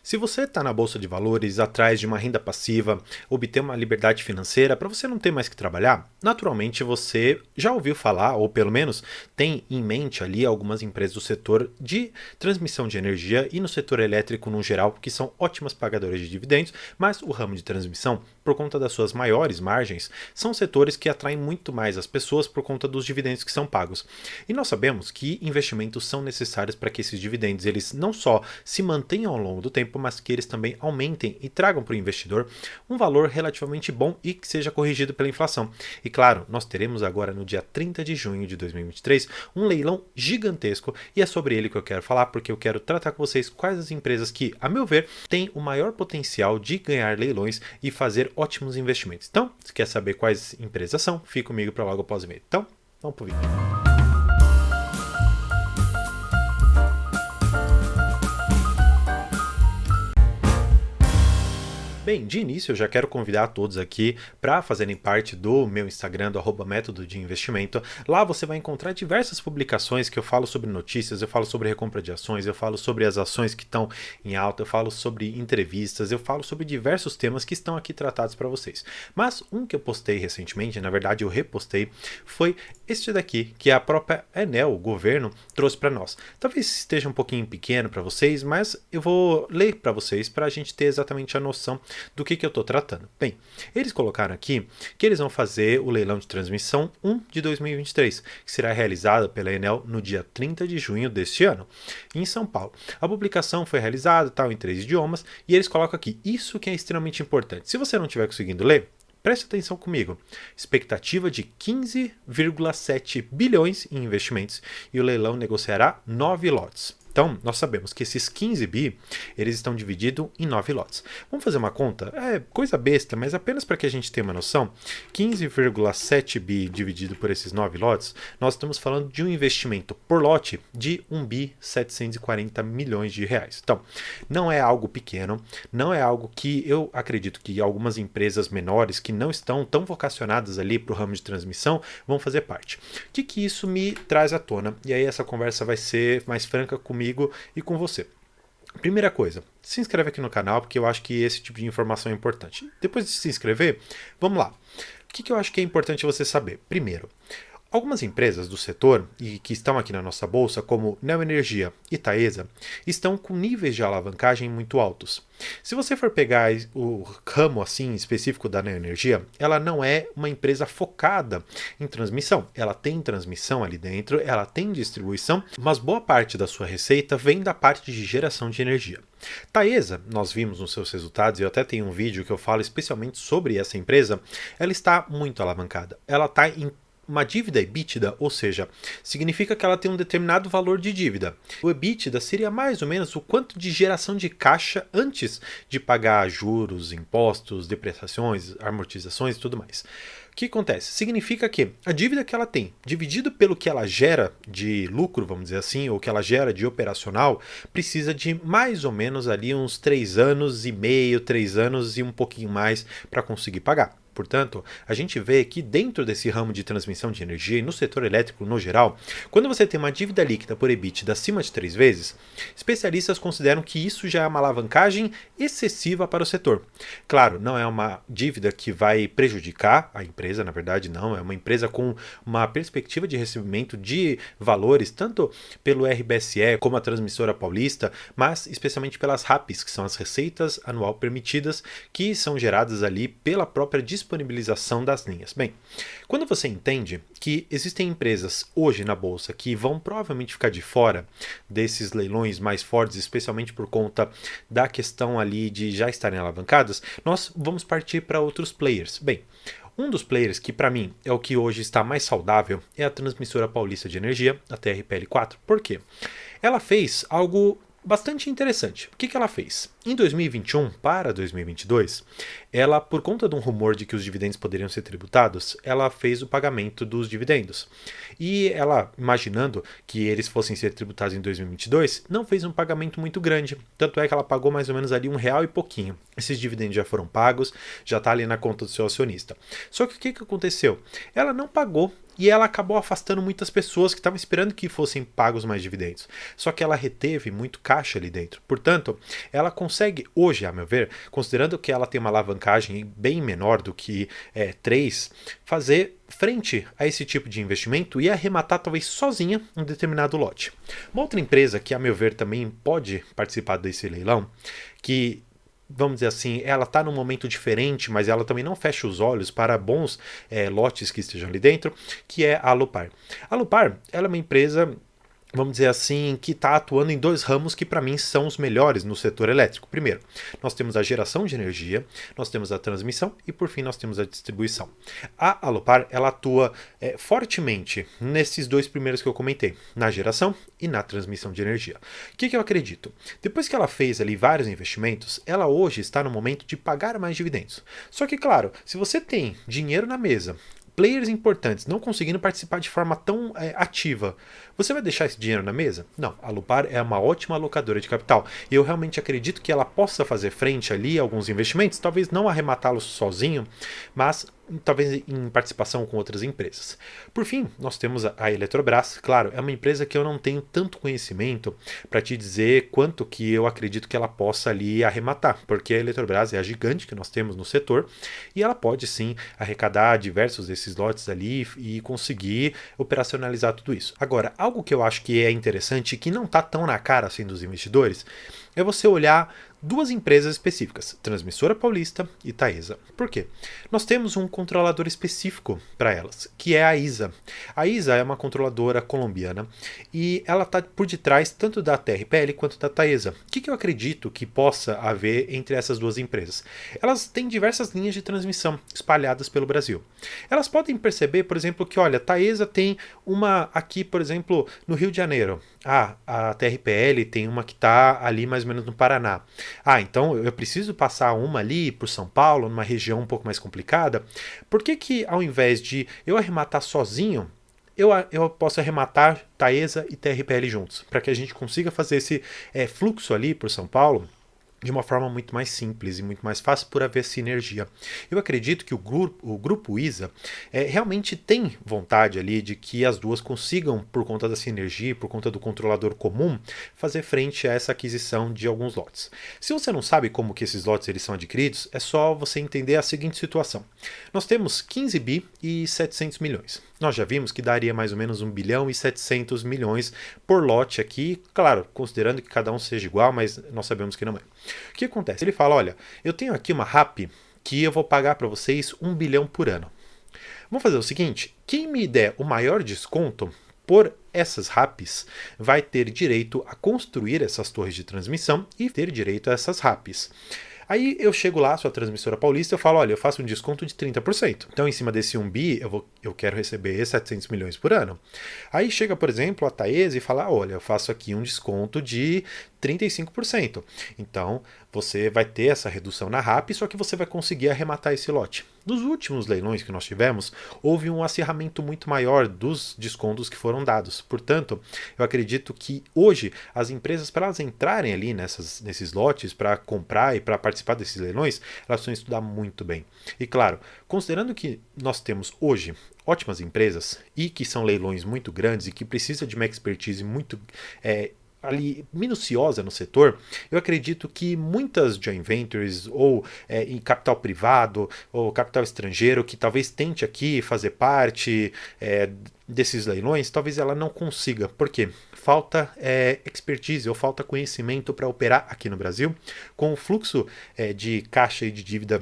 Se você está na bolsa de valores, atrás de uma renda passiva, obter uma liberdade financeira para você não ter mais que trabalhar, naturalmente você já ouviu falar, ou pelo menos tem em mente ali algumas empresas do setor de transmissão de energia e no setor elétrico no geral, que são ótimas pagadoras de dividendos, mas o ramo de transmissão, por conta das suas maiores margens, são setores que atraem muito mais as pessoas por conta dos dividendos que são pagos. E nós sabemos que investimentos são necessários para que esses dividendos eles não só se mantenham ao longo do tempo, mas que eles também aumentem e tragam para o investidor um valor relativamente bom e que seja corrigido pela inflação. E claro, nós teremos agora no dia 30 de junho de 2023 um leilão gigantesco e é sobre ele que eu quero falar porque eu quero tratar com vocês quais as empresas que, a meu ver, têm o maior potencial de ganhar leilões e fazer ótimos investimentos. Então, se quer saber quais empresas são, fique comigo para logo após o e-mail. Então, vamos para o vídeo. Bem, de início eu já quero convidar a todos aqui para fazerem parte do meu Instagram, do @método de investimento. Lá você vai encontrar diversas publicações que eu falo sobre notícias, eu falo sobre recompra de ações, eu falo sobre as ações que estão em alta, eu falo sobre entrevistas, eu falo sobre diversos temas que estão aqui tratados para vocês. Mas um que eu postei recentemente, na verdade eu repostei, foi este daqui, que a própria Enel, o governo, trouxe para nós. Talvez esteja um pouquinho pequeno para vocês, mas eu vou ler para vocês para a gente ter exatamente a noção do que eu estou tratando. Bem, eles colocaram aqui que eles vão fazer o leilão de transmissão 1 de 2023, que será realizado pela Enel no dia 30 de junho deste ano, em São Paulo. A publicação foi realizada em 3 idiomas e eles colocam aqui, isso que é extremamente importante. Se você não estiver conseguindo ler, preste atenção comigo. Expectativa de 15,7 bilhões em investimentos e o leilão negociará 9 lotes. Então, nós sabemos que esses 15 bi, eles estão divididos em 9 lotes. Vamos fazer uma conta? É coisa besta, mas apenas para que a gente tenha uma noção, 15,7 bi dividido por esses 9 lotes, nós estamos falando de um investimento por lote de 1 bi 740 milhões de reais. Então, não é algo pequeno, não é algo que eu acredito que algumas empresas menores que não estão tão vocacionadas ali para o ramo de transmissão vão fazer parte. O que isso me traz à tona? E aí essa conversa vai ser mais franca comigo e com você. Primeira coisa, se inscreve aqui no canal porque eu acho que esse tipo de informação é importante. Depois de se inscrever, vamos lá. O que eu acho que é importante você saber? Primeiro, algumas empresas do setor e que estão aqui na nossa bolsa, como Neoenergia e Taesa, estão com níveis de alavancagem muito altos. Se você for pegar o ramo assim específico da Neoenergia, ela não é uma empresa focada em transmissão. Ela tem transmissão ali dentro, ela tem distribuição, mas boa parte da sua receita vem da parte de geração de energia. Taesa, nós vimos nos seus resultados, e eu até tenho um vídeo que eu falo especialmente sobre essa empresa, ela está muito alavancada. Ela está em uma dívida EBITDA, ou seja, significa que ela tem um determinado valor de dívida. O EBITDA seria mais ou menos o quanto de geração de caixa antes de pagar juros, impostos, depreciações, amortizações e tudo mais. O que acontece? Significa que a dívida que ela tem, dividido pelo que ela gera de lucro, vamos dizer assim, ou que ela gera de operacional, precisa de mais ou menos ali uns 3 anos e meio, 3 anos e um pouquinho mais para conseguir pagar. Portanto, a gente vê que dentro desse ramo de transmissão de energia e no setor elétrico no geral, quando você tem uma dívida líquida por EBITDA acima de 3 vezes, especialistas consideram que isso já é uma alavancagem excessiva para o setor. Claro, não é uma dívida que vai prejudicar a empresa, na verdade não, é uma empresa com uma perspectiva de recebimento de valores, tanto pelo RBSE como a Transmissora Paulista, mas especialmente pelas RAPs, que são as receitas anual permitidas, que são geradas ali pela própria disponibilização das linhas. Bem, quando você entende que existem empresas hoje na bolsa que vão provavelmente ficar de fora desses leilões mais fortes, especialmente por conta da questão ali de já estarem alavancadas, nós vamos partir para outros players. Bem, um dos players que para mim é o que hoje está mais saudável é a Transmissora Paulista de Energia, a TRPL4. Por quê? Ela fez algo bastante interessante. O que ela fez? Em 2021 para 2022, ela, por conta de um rumor de que os dividendos poderiam ser tributados, ela fez o pagamento dos dividendos. E ela, imaginando que eles fossem ser tributados em 2022, não fez um pagamento muito grande. Tanto é que ela pagou mais ou menos ali R$1 e pouquinho. Esses dividendos já foram pagos, já está ali na conta do seu acionista. Só que o que aconteceu? Ela não pagou e ela acabou afastando muitas pessoas que estavam esperando que fossem pagos mais dividendos. Só que ela reteve muito caixa ali dentro. Portanto, ela consegue hoje, a meu ver, considerando que ela tem uma alavancagem bem menor do que 3, fazer frente a esse tipo de investimento e arrematar talvez sozinha um determinado lote. Uma outra empresa que, a meu ver, também pode participar desse leilão, que vamos dizer assim, ela está num momento diferente, mas ela também não fecha os olhos para bons lotes que estejam ali dentro, que é a Alupar. A Alupar, ela é uma empresa, vamos dizer assim, que está atuando em 2 ramos que para mim são os melhores no setor elétrico. Primeiro, nós temos a geração de energia, nós temos a transmissão e por fim nós temos a distribuição. A Alupar, ela atua fortemente nesses 2 primeiros que eu comentei, na geração e na transmissão de energia. O que eu acredito? Depois que ela fez ali vários investimentos, ela hoje está no momento de pagar mais dividendos. Só que, claro, se você tem dinheiro na mesa, players importantes não conseguindo participar de forma tão ativa, você vai deixar esse dinheiro na mesa? Não, a Alupar é uma ótima alocadora de capital e eu realmente acredito que ela possa fazer frente ali a alguns investimentos, talvez não arrematá-los sozinho, mas talvez em participação com outras empresas. Por fim, nós temos a Eletrobras. Claro, é uma empresa que eu não tenho tanto conhecimento para te dizer quanto que eu acredito que ela possa ali arrematar, porque a Eletrobras é a gigante que nós temos no setor e ela pode sim arrecadar diversos desses lotes ali e conseguir operacionalizar tudo isso. Agora, algo que eu acho que é interessante e que não está tão na cara assim dos investidores é você olhar 2 empresas específicas, Transmissora Paulista e Taesa. Por quê? Nós temos um controlador específico para elas, que é a ISA. A ISA é uma controladora colombiana e ela está por detrás tanto da TRPL quanto da Taesa. O que eu acredito que possa haver entre essas 2 empresas? Elas têm diversas linhas de transmissão espalhadas pelo Brasil. Elas podem perceber, por exemplo, que olha, a Taesa tem uma aqui, por exemplo, no Rio de Janeiro. A TRPL tem uma que está ali mais ou menos no Paraná. Então eu preciso passar uma ali por São Paulo, numa região um pouco mais complicada. Por que ao invés de eu arrematar sozinho, eu posso arrematar Taesa e TRPL juntos? Para que a gente consiga fazer esse fluxo ali por São Paulo de uma forma muito mais simples e muito mais fácil por haver sinergia. Eu acredito que o grupo ISA realmente tem vontade ali de que as 2 consigam, por conta da sinergia, por conta do controlador comum, fazer frente a essa aquisição de alguns lotes. Se você não sabe como que esses lotes eles são adquiridos, é só você entender a seguinte situação. Nós temos 15 bi e 700 milhões. Nós já vimos que daria mais ou menos 1 bilhão e 700 milhões por lote aqui, claro, considerando que cada um seja igual, mas nós sabemos que não é. O que acontece? Ele fala, olha, eu tenho aqui uma RAP que eu vou pagar para vocês 1 bilhão por ano. Vamos fazer o seguinte, quem me der o maior desconto por essas RAPs vai ter direito a construir essas torres de transmissão e ter direito a essas RAPs. Aí eu chego lá, sua Transmissora Paulista, eu falo, olha, eu faço um desconto de 30%. Então, em cima desse 1 bi, eu quero receber 700 milhões por ano. Aí chega, por exemplo, a Taesa e fala, olha, eu faço aqui um desconto de 35%. Então, você vai ter essa redução na RAP, só que você vai conseguir arrematar esse lote. Nos últimos leilões que nós tivemos, houve um acirramento muito maior dos descontos que foram dados. Portanto, eu acredito que hoje as empresas, para elas entrarem ali nesses lotes, para comprar e para participar desses leilões, elas precisam estudar muito bem. E claro, considerando que nós temos hoje ótimas empresas e que são leilões muito grandes e que precisam de uma expertise muito ali minuciosa no setor, eu acredito que muitas joint ventures ou em capital privado ou capital estrangeiro que talvez tente aqui fazer parte desses leilões, talvez ela não consiga. Por quê? Falta expertise ou falta conhecimento para operar aqui no Brasil com o fluxo de caixa e de dívida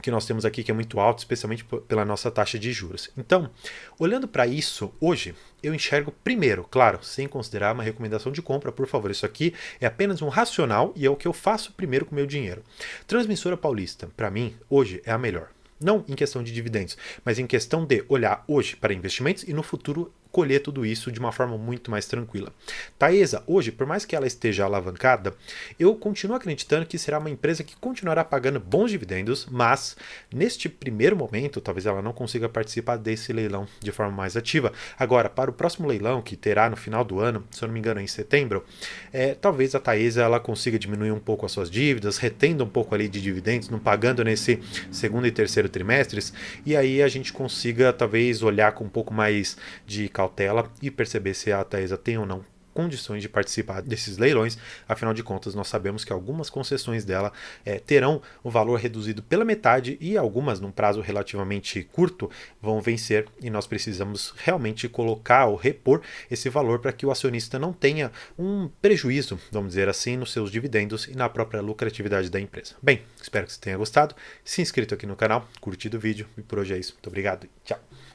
que nós temos aqui, que é muito alto, especialmente pela nossa taxa de juros. Então, olhando para isso, hoje, eu enxergo primeiro, claro, sem considerar uma recomendação de compra, por favor, isso aqui é apenas um racional e é o que eu faço primeiro com o meu dinheiro. Transmissora Paulista, para mim, hoje é a melhor. Não em questão de dividendos, mas em questão de olhar hoje para investimentos e no futuro colher tudo isso de uma forma muito mais tranquila. Taesa, hoje, por mais que ela esteja alavancada, eu continuo acreditando que será uma empresa que continuará pagando bons dividendos, mas neste primeiro momento, talvez ela não consiga participar desse leilão de forma mais ativa. Agora, para o próximo leilão, que terá no final do ano, se eu não me engano em setembro, talvez a Taesa ela consiga diminuir um pouco as suas dívidas, retendo um pouco ali de dividendos, não pagando nesse segundo e terceiro trimestres, e aí a gente consiga talvez olhar com um pouco mais de cautela e perceber se a Taesa tem ou não condições de participar desses leilões. Afinal de contas, nós sabemos que algumas concessões dela terão o valor reduzido pela metade e algumas, num prazo relativamente curto, vão vencer, e nós precisamos realmente colocar ou repor esse valor para que o acionista não tenha um prejuízo, vamos dizer assim, nos seus dividendos e na própria lucratividade da empresa. Bem, espero que você tenha gostado, se inscrito aqui no canal, curtido o vídeo, e por hoje é isso. Muito obrigado e tchau!